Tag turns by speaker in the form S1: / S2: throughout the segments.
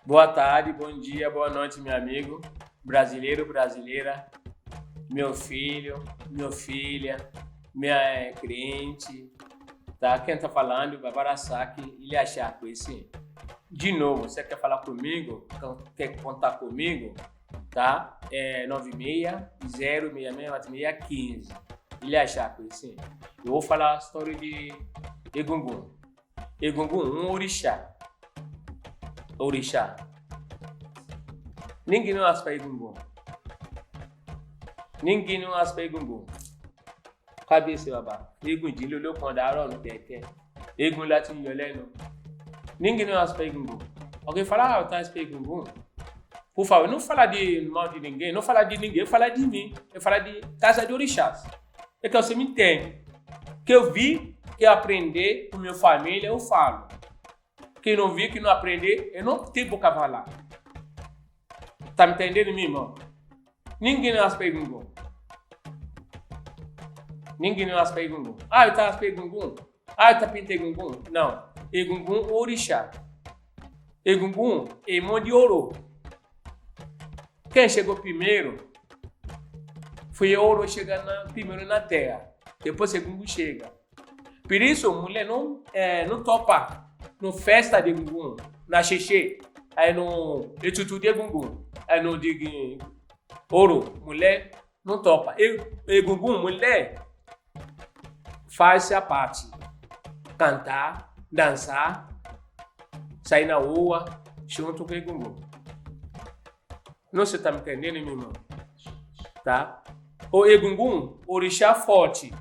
S1: Boa tarde, bom dia, boa noite, meu amigo, brasileiro, brasileira, meu filho, minha filha, minha cliente, tá? Quem tá falando, Babarasaki, Ilha Chaco, esse. De novo, você quer falar comigo, quer contar comigo, tá? É 96-066-4615, Ilha Chaco, esse. Eu vou falar a história de Egungun. Egungun, um orixá. Orixá. Ninguém não aspa Egungun. Ninguém não aspa Egungun. Cabeça, babá. Egun de lolo quando a no tete. Egun latin yoleno. Ninguém não aspa Egungun. Alguém fala, eu tá aspa Egungun. Por favor, não falar de mal de ninguém, não falar de ninguém, eu falar de mim. Eu falar de casa de orixás. É que você me entende. Que eu vi, que eu aprender com minha família, eu falo. Quem não viu, que não aprender, eu não tenho boca a falar. Tá me entendendo, meu irmão? Ninguém não aspa Egungun. Ninguém não aspa Egungun. Ah, eu tá aspa Egungun? Ah, eu tá pinta Egungun? Não. Egungun orixá. Egungun é irmão de ouro. Quem chegou primeiro foi ouro chegando primeiro na terra. Depois Egungun chega. Por isso, mulher não topa no festa de Egungun, na xixi, aí no etutu de Egungun, aí no de ouro, mulher não topa. Egungun, mulher, faz a parte, cantar, dançar, sair na rua, junto com Egungun. Não você tá me entendendo, meu irmão? Tá? O Egungun, orixá forte,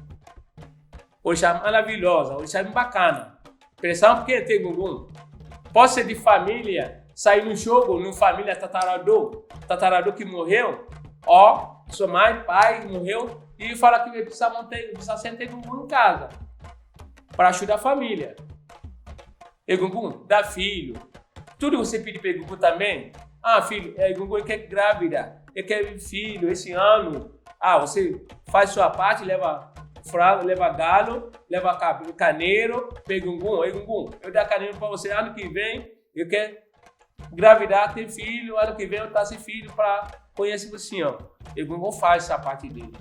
S1: orixá maravilhosa, orixá bacana. Pressão porque tem Egungun. Pode ser de família, sair no jogo, numa família tatarador que morreu, ó, sua mãe, pai morreu, e fala que precisa sentar Egungun em casa, para ajudar a família. Egungun, dá filho. Tudo você pede para Egungun também. Ah, filho, Egungun quer grávida, ele quer filho esse ano. Ah, você faz sua parte, leva frango, leva galo, leva carneiro, Egungun, eu dar carneiro para você ano que vem, eu quero engravidar, ter filho, ano que vem eu tá sem filho para conhecer você, ó. Egungun faz essa parte dele.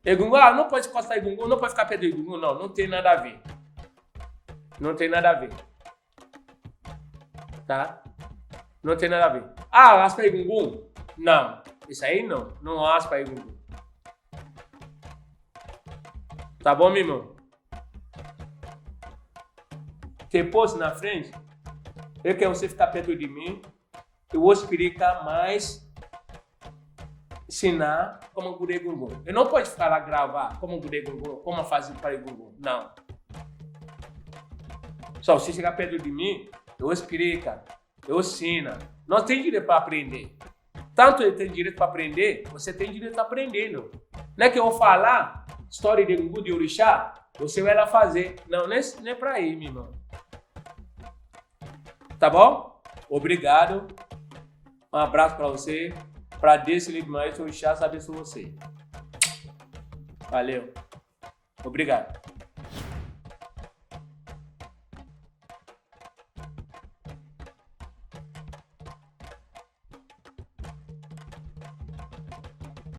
S1: Egungun, não pode encostar Egungun, não pode ficar perto do Egungun, não tem nada a ver. Não tem nada a ver. Tá? Não tem nada a ver. Ah, aspa Egungun? Não, isso aí não aspa Egungun. Tá bom, meu irmão? Depois, na frente, eu quero você ficar perto de mim. Eu vou explicar mais, ensinar como curar Egungun. Eu não posso ficar lá gravar como curar Egungun, como fazer para Egungun. Não. Só você chegar perto de mim, eu explico, eu ensino. Não tem direito para aprender. Tanto ele tem direito para aprender, você tem direito a aprender. Não é que eu vou falar história de Egungun, de orixá, você vai lá fazer. Não é pra ir, meu irmão. Tá bom? Obrigado. Um abraço pra você. Pra Deus, livre mais, orixá, abençoe você. Valeu. Obrigado.